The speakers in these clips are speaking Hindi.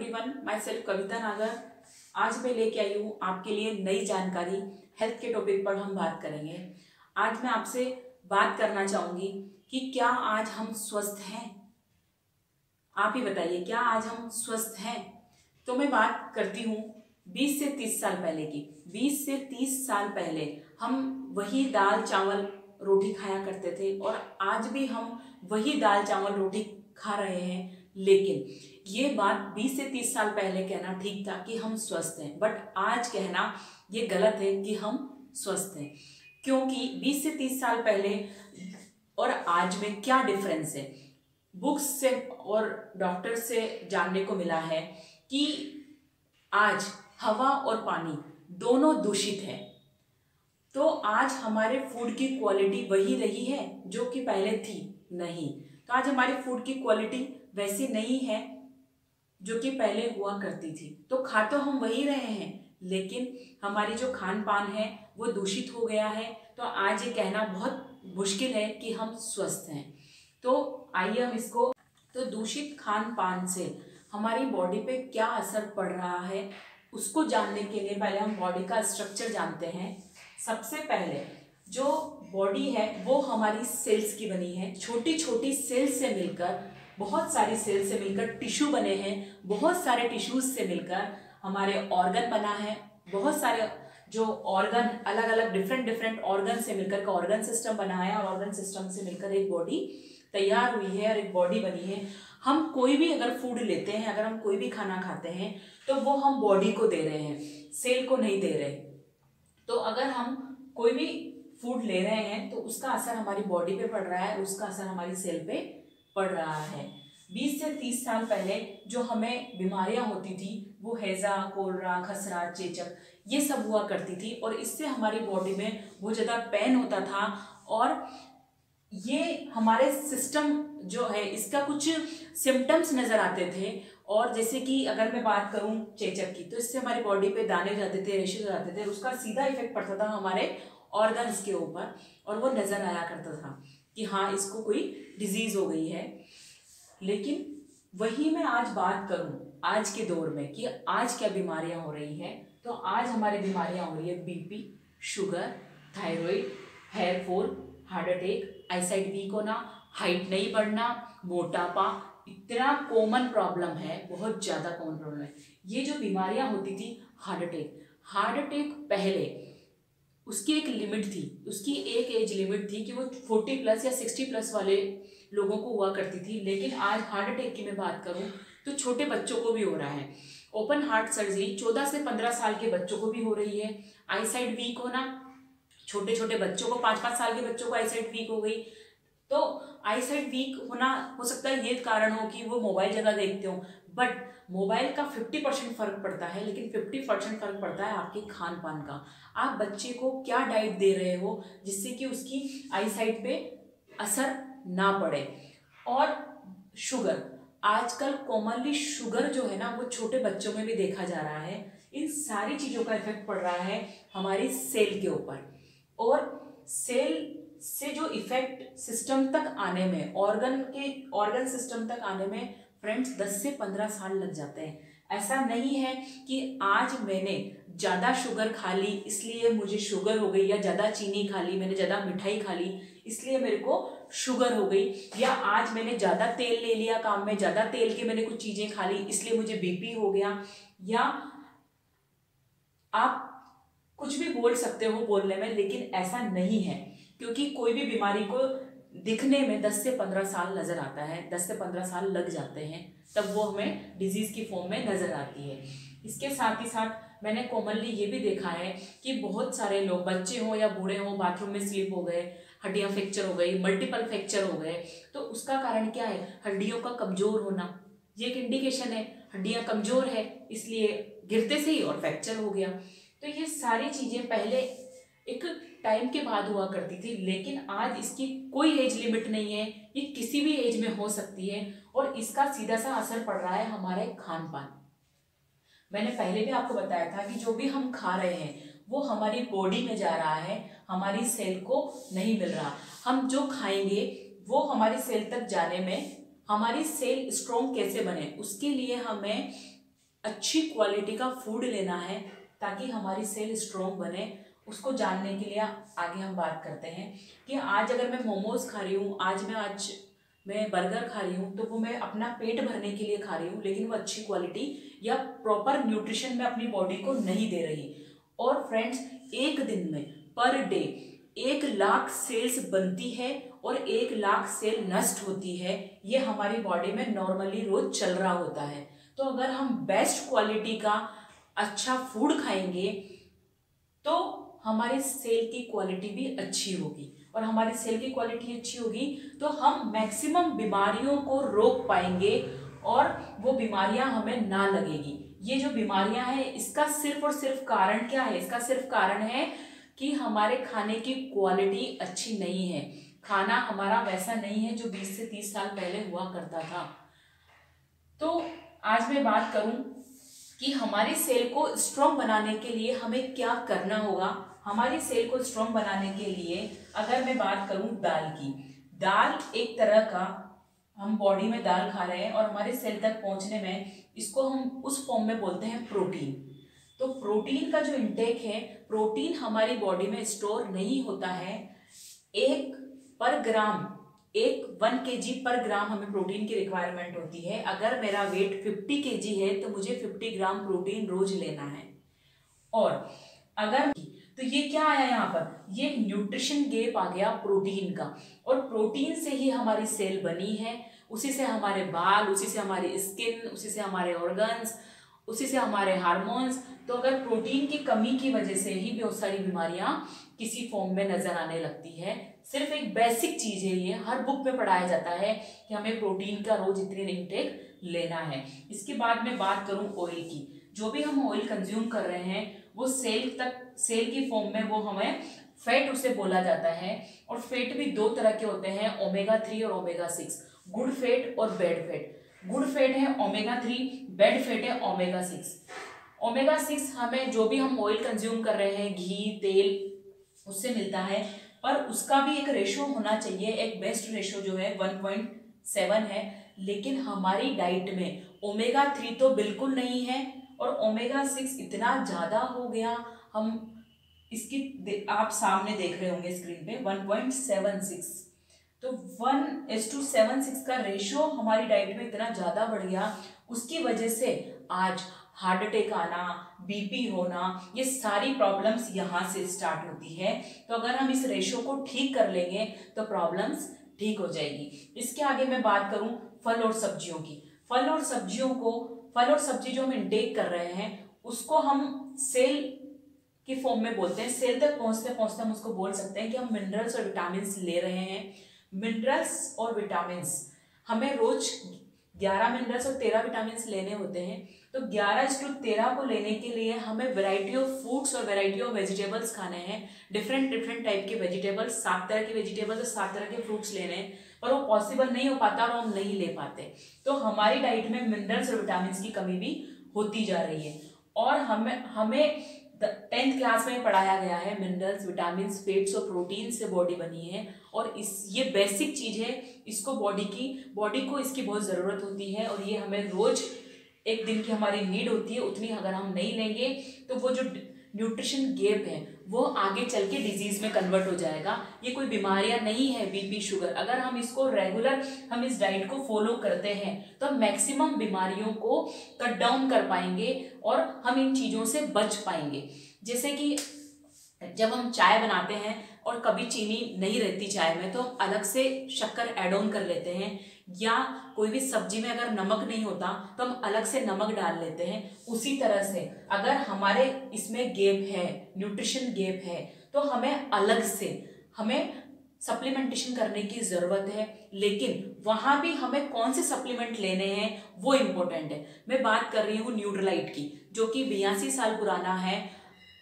एवरीवन, माय सेल्फ कविता नागर। आज मैं लेके आई हूँ आपके लिए नई जानकारी। हेल्थ के टॉपिक पर हम बात करेंगे। आज मैं आपसे बात करना चाहूंगी कि क्या आज हम स्वस्थ हैं। आप ही बताइए, क्या आज हम स्वस्थ हैं। तो मैं बात करती हूँ 20 से 30 साल पहले की। 20 से 30 साल पहले हम वही दाल चावल रोटी खाया करते थे और आज भी हम वही दाल चावल रोटी खा रहे हैं। लेकिन ये बात 20 से 30 साल पहले कहना ठीक था कि हम स्वस्थ हैं, बट आज कहना ये गलत है कि हम स्वस्थ हैं। क्योंकि 20 से 30 साल पहले और आज में क्या डिफरेंस है। बुक्स से और डॉक्टर से जानने को मिला है कि आज हवा और पानी दोनों दूषित है। तो आज हमारे फूड की क्वालिटी वही रही है जो कि पहले थी नहीं। तो आज हमारी फूड की क्वालिटी वैसी नहीं है जो कि पहले हुआ करती थी। तो खा तो हम वही रहे हैं, लेकिन हमारी जो खान पान है वो दूषित हो गया है। तो आज ये कहना बहुत मुश्किल है कि हम स्वस्थ हैं। तो आइए हम इसको, तो दूषित खान पान से हमारी बॉडी पे क्या असर पड़ रहा है उसको जानने के लिए पहले हम बॉडी का स्ट्रक्चर जानते हैं। सबसे पहले जो बॉडी है वो हमारी सेल्स की बनी है। छोटी छोटी सेल्स से मिलकर, बहुत सारी सेल्स से मिलकर टिश्यू बने हैं। बहुत सारे टिश्यूज से मिलकर हमारे ऑर्गन बना है। बहुत सारे जो ऑर्गन अलग अलग डिफरेंट ऑर्गन से मिलकर का ऑर्गन सिस्टम बना है और ऑर्गन सिस्टम से मिलकर एक बॉडी तैयार हुई है और एक बॉडी बनी है। हम कोई भी अगर फूड लेते हैं, अगर हम कोई भी खाना खाते हैं तो वो हम बॉडी को दे रहे हैं, सेल को नहीं दे रहे। तो अगर हम कोई भी फूड ले रहे हैं तो उसका असर हमारी बॉडी पे पड़ रहा है, उसका असर हमारी सेल पे पड़ रहा है। 20 से 30 साल पहले जो हमें बीमारियां होती थी वो हैजा, कोलरा, खसरा, चेचक ये सब हुआ करती थी और इससे हमारी बॉडी में बहुत ज़्यादा पेन होता था। और ये हमारे सिस्टम जो है इसका कुछ सिम्टम्स नज़र आते थे। और जैसे कि अगर मैं बात करूं चेचक की, तो इससे हमारी बॉडी पे दाने जाते थे, रेशेज आते थे, उसका सीधा इफेक्ट पड़ता था हमारे ऑर्गन्स के ऊपर और वो नज़र आया करता था कि हाँ इसको कोई डिजीज़ हो गई है। लेकिन वही मैं आज बात करूं आज के दौर में कि आज क्या बीमारियां हो रही हैं। तो आज हमारी बीमारियां हो रही है BP, sugar, thyroid, hair fall, heart attack, eyesight weak होना, हाइट नहीं बढ़ना, मोटापा। इतना कॉमन प्रॉब्लम है, बहुत ज़्यादा कॉमन प्रॉब्लम है। ये जो बीमारियां होती थी, हार्ट अटैक पहले उसकी एक लिमिट थी, उसकी एक एज लिमिट थी कि वो 40 प्लस या 60 प्लस वाले लोगों को हुआ करती थी। लेकिन आज हार्ट अटैक की मैं बात करूं तो छोटे बच्चों को भी हो रहा है। ओपन हार्ट सर्जरी 14 से 15 साल के बच्चों को भी हो रही है। आईसाइट वीक होना, छोटे छोटे बच्चों को, 5-5 साल के बच्चों को आईसाइट वीक हो गई। तो आईसाइट वीक होना हो सकता है ये कारण हो कि वो मोबाइल ज़्यादा देखते हो, बट मोबाइल का 50% फर्क पड़ता है, लेकिन 50% फर्क पड़ता है आपके खान पान का। आप बच्चे को क्या डाइट दे रहे हो जिससे कि उसकी आईसाइट पे असर ना पड़े। और शुगर, आजकल कॉमनली शुगर जो है ना वो छोटे बच्चों में भी देखा जा रहा है। इन सारी चीज़ों का इफेक्ट पड़ रहा है हमारी सेल के ऊपर। और सेल से जो इफेक्ट सिस्टम तक आने में, ऑर्गन सिस्टम तक आने में फ्रेंड्स 10 से 15 साल लग जाते हैं। ऐसा नहीं है कि आज मैंने ज़्यादा शुगर खा ली इसलिए मुझे शुगर हो गई, या ज़्यादा चीनी खा ली, मैंने ज़्यादा मिठाई खा ली इसलिए मेरे को शुगर हो गई, या आज मैंने ज़्यादा तेल ले लिया काम में, ज़्यादा तेल के मैंने कुछ चीज़ें खा ली इसलिए मुझे बीपी हो गया। या आप कुछ भी बोल सकते हो बोलने में, लेकिन ऐसा नहीं है। क्योंकि कोई भी बीमारी को दिखने में 10 से 15 साल नज़र आता है, 10 से 15 साल लग जाते हैं, तब वो हमें डिजीज़ की फॉर्म में नज़र आती है। इसके साथ ही साथ मैंने कॉमनली ये भी देखा है कि बहुत सारे लोग, बच्चे हों या बूढ़े हों, बाथरूम में स्लिप हो गए, हड्डियाँ फ्रैक्चर हो गई, मल्टीपल फ्रैक्चर हो गए। तो उसका कारण क्या है? हड्डियों का कमज़ोर होना। ये एक इंडिकेशन है, हड्डियाँ कमज़ोर है इसलिए गिरते से ही और फ्रैक्चर हो गया। तो ये सारी चीज़ें पहले एक टाइम के बाद हुआ करती थी, लेकिन आज इसकी कोई एज लिमिट नहीं है, ये किसी भी एज में हो सकती है। और इसका सीधा सा असर पड़ रहा है हमारे खान पान। मैंने पहले भी आपको बताया था कि जो भी हम खा रहे हैं वो हमारी बॉडी में जा रहा है, हमारी सेल को नहीं मिल रहा। हम जो खाएंगे वो हमारी सेल तक जाने में, हमारी सेल स्ट्रॉन्ग कैसे बने उसके लिए हमें अच्छी क्वालिटी का फूड लेना है ताकि हमारी सेल स्ट्रॉन्ग बने, उसको जानने के लिए आगे हम बात करते हैं कि आज अगर मैं मोमोज खा रही हूँ, आज मैं बर्गर खा रही हूँ, तो वो मैं अपना पेट भरने के लिए खा रही हूँ, लेकिन वो अच्छी क्वालिटी या प्रॉपर न्यूट्रिशन में अपनी बॉडी को नहीं दे रही। और फ्रेंड्स, एक दिन में पर डे 1,00,000 सेल्स बनती है और 1,00,000 सेल नष्ट होती है। ये हमारी बॉडी में नॉर्मली रोज चल रहा होता है। तो अगर हम बेस्ट क्वालिटी का अच्छा फूड खाएंगे तो हमारी सेल की क्वालिटी भी अच्छी होगी, और हमारी सेल की क्वालिटी अच्छी होगी तो हम मैक्सिमम बीमारियों को रोक पाएंगे और वो बीमारियां हमें ना लगेगी। ये जो बीमारियां हैं, इसका सिर्फ और सिर्फ कारण क्या है? इसका सिर्फ कारण है कि हमारे खाने की क्वालिटी अच्छी नहीं है। खाना हमारा वैसा नहीं है जो 20 से 30 साल पहले हुआ करता था। तो आज मैं बात करूं कि हमारी सेल को स्ट्रॉन्ग बनाने के लिए हमें क्या करना होगा। हमारी सेल को स्ट्रॉन्ग बनाने के लिए अगर मैं बात करूं दाल की, दाल एक तरह का, हम बॉडी में दाल खा रहे हैं और हमारे सेल तक पहुंचने में इसको हम उस फॉर्म में बोलते हैं प्रोटीन। तो प्रोटीन का जो इंटेक है, प्रोटीन हमारी बॉडी में स्टोर नहीं होता है। 1 kg पर ग्राम हमें प्रोटीन की रिक्वायरमेंट होती है। अगर मेरा वेट 50 kg है तो मुझे 50 ग्राम प्रोटीन रोज लेना है। और अगर तो ये क्या आया यहाँ पर, ये न्यूट्रिशन गैप आ गया प्रोटीन का, और प्रोटीन से ही हमारी सेल बनी है, उसी से हमारे बाल, उसी से हमारी स्किन, उसी से हमारे ऑर्गन्स, उसी से हमारे हार्मोन्स। तो अगर प्रोटीन की कमी की वजह से ही बहुत सारी बीमारियां किसी फॉर्म में नजर आने लगती है। सिर्फ एक बेसिक चीज है, ये हर बुक में पढ़ाया जाता है कि हमें प्रोटीन का रोज इतनी इंटेक लेना है। इसके बाद में बात करूं ऑयल की, जो भी हम ऑयल कंज्यूम कर रहे हैं वो सेल की फॉर्म में वो हमें फैट उसे बोला जाता है। और फैट भी 2 तरह के होते हैं, ओमेगा 3 और ओमेगा 6, गुड फैट और बैड फैट। गुड फैट है ओमेगा 3, बैड फैट है ओमेगा 6। ओमेगा 6 हमें जो भी हम ऑयल कंज्यूम कर रहे हैं, घी, तेल, उससे मिलता है, पर उसका भी एक रेशो होना चाहिए। एक बेस्ट रेशो जो है 1.7 है, लेकिन हमारी डाइट में ओमेगा 3 तो बिल्कुल नहीं है और ओमेगा 6 इतना ज्यादा हो गया। हम इसकी आप सामने देख रहे होंगे स्क्रीन पे 1.76, तो 1:76 का रेशो हमारी डाइट में इतना ज्यादा बढ़ गया। उसकी वजह से आज हार्ट अटैक आना, बीपी होना, ये सारी प्रॉब्लम्स यहाँ से स्टार्ट होती है। तो अगर हम इस रेशो को ठीक कर लेंगे तो प्रॉब्लम्स ठीक हो जाएगी। इसके आगे मैं बात करूं फल और सब्जियों की। फल और सब्जी जो हम इंटेक कर रहे हैं उसको हम सेल की फॉर्म में बोलते हैं। सेल तक पहुंचते पहुंचते हम उसको बोल सकते हैं कि हम मिनरल्स और विटामिन ले रहे हैं। मिनरल्स और विटामिन हमें रोज 11 मिनरल्स और 13 विटामिन लेने होते हैं। तो 11:13 को लेने के लिए हमें वैरायटी ऑफ फूड्स और वैरायटी ऑफ वेजिटेबल्स खाने हैं। डिफरेंट टाइप के वेजिटेबल्स, 7 तरह के वेजिटेबल्स और 7 तरह के फ्रूट्स लेने हैं, पर वो पॉसिबल नहीं हो पाता और हम नहीं ले पाते। तो हमारी डाइट में मिनरल्स और विटामिन की कमी भी होती जा रही है। और हमें 10th क्लास में पढ़ाया गया है मिनरल्स, विटामिन, फैट्स और प्रोटीन से बॉडी बनी है, और ये बेसिक चीज है। इसको बॉडी को इसकी बहुत जरूरत होती है, और ये हमें रोज एक दिन की हमारी नीड होती है। उतनी अगर हम नहीं लेंगे तो वो जो न्यूट्रिशन गैप है वो आगे चल के डिजीज में कन्वर्ट हो जाएगा। ये कोई बीमारियां नहीं है, बीपी, शुगर। अगर हम इसको रेगुलर हम इस डाइट को फॉलो करते हैं तो हम मैक्सिमम बीमारियों को कट डाउन कर पाएंगे और हम इन चीजों से बच पाएंगे। जैसे कि जब हम चाय बनाते हैं और कभी चीनी नहीं रहती चाय में, तो हम अलग से शक्कर ऐड ऑन कर लेते हैं, या कोई भी सब्जी में अगर नमक नहीं होता तो हम अलग से नमक डाल लेते हैं। उसी तरह से अगर हमारे इसमें गैप है, न्यूट्रिशन गैप है, तो हमें सप्लीमेंटेशन करने की जरूरत है। लेकिन वहां भी हमें कौन से सप्लीमेंट लेने हैं वो इंपॉर्टेंट है। मैं बात कर रही हूँ न्यूट्रालाइट की, जो कि 82 साल पुराना है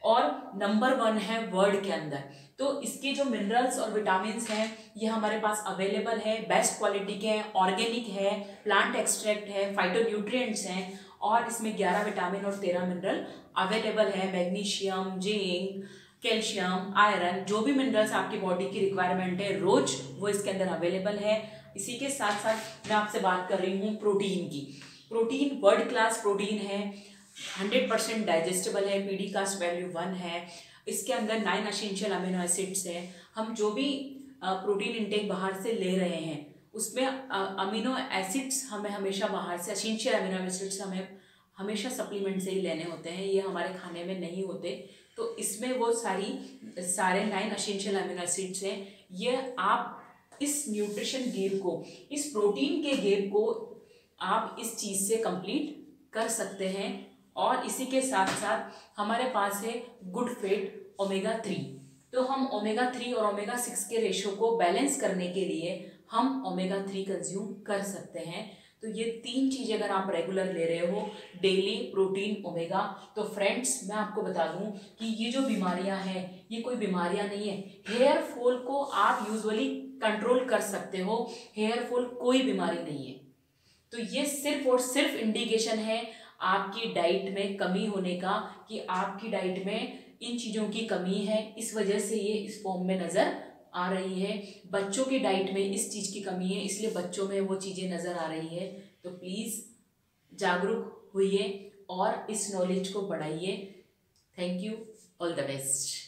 और नंबर 1 है वर्ल्ड के अंदर। तो इसके जो मिनरल्स और विटामिन हैं ये हमारे पास अवेलेबल है, बेस्ट क्वालिटी के हैं, ऑर्गेनिक है, प्लांट एक्सट्रैक्ट है, फाइटोन्यूट्रिएंट्स हैं, और इसमें 11 विटामिन और 13 मिनरल अवेलेबल है। मैग्नीशियम, जिंक, कैल्शियम, आयरन, जो भी मिनरल्स आपकी बॉडी की रिक्वायरमेंट है रोज, वो इसके अंदर अवेलेबल है। इसी के साथ साथ मैं आपसे बात कर रही हूँ प्रोटीन की। प्रोटीन वर्ल्ड क्लास प्रोटीन है, 100% डाइजेस्टेबल है, पीडी कास्ट वैल्यू 1 है। इसके अंदर 9 एसेंशियल अमीनो एसिड्स हैं। हम जो भी प्रोटीन इंटेक बाहर से ले रहे हैं उसमें अमीनो एसिड्स हमें हमेशा बाहर से, एसेंशियल अमीनो एसिड्स हमें हमेशा सप्लीमेंट से ही लेने होते हैं, ये हमारे खाने में नहीं होते। तो इसमें वो सारे 9 एसेंशियल अमीनो एसिड्स हैं। ये आप इस न्यूट्रिशन गैप को, इस प्रोटीन के गैप को आप इस चीज़ से कंप्लीट कर सकते हैं। और इसी के साथ साथ हमारे पास है गुड फैट ओमेगा 3। तो हम ओमेगा 3 और ओमेगा 6 के रेशो को बैलेंस करने के लिए हम ओमेगा 3 कंज्यूम कर सकते हैं। तो ये 3 चीज़ें अगर आप रेगुलर ले रहे हो, डेली प्रोटीन ओमेगा, तो फ्रेंड्स मैं आपको बता दूं कि ये जो बीमारियां हैं ये कोई बीमारियां नहीं है। हेयर फॉल को आप यूजुअली कंट्रोल कर सकते हो, हेयर फॉल कोई बीमारी नहीं है। तो ये सिर्फ और सिर्फ इंडिकेशन है आपकी डाइट में कमी होने का, कि आपकी डाइट में इन चीज़ों की कमी है, इस वजह से ये इस फॉर्म में नज़र आ रही है। बच्चों की डाइट में इस चीज़ की कमी है, इसलिए बच्चों में वो चीज़ें नज़र आ रही है। तो प्लीज़ जागरूक होइए और इस नॉलेज को बढ़ाइए। Thank you, all the best.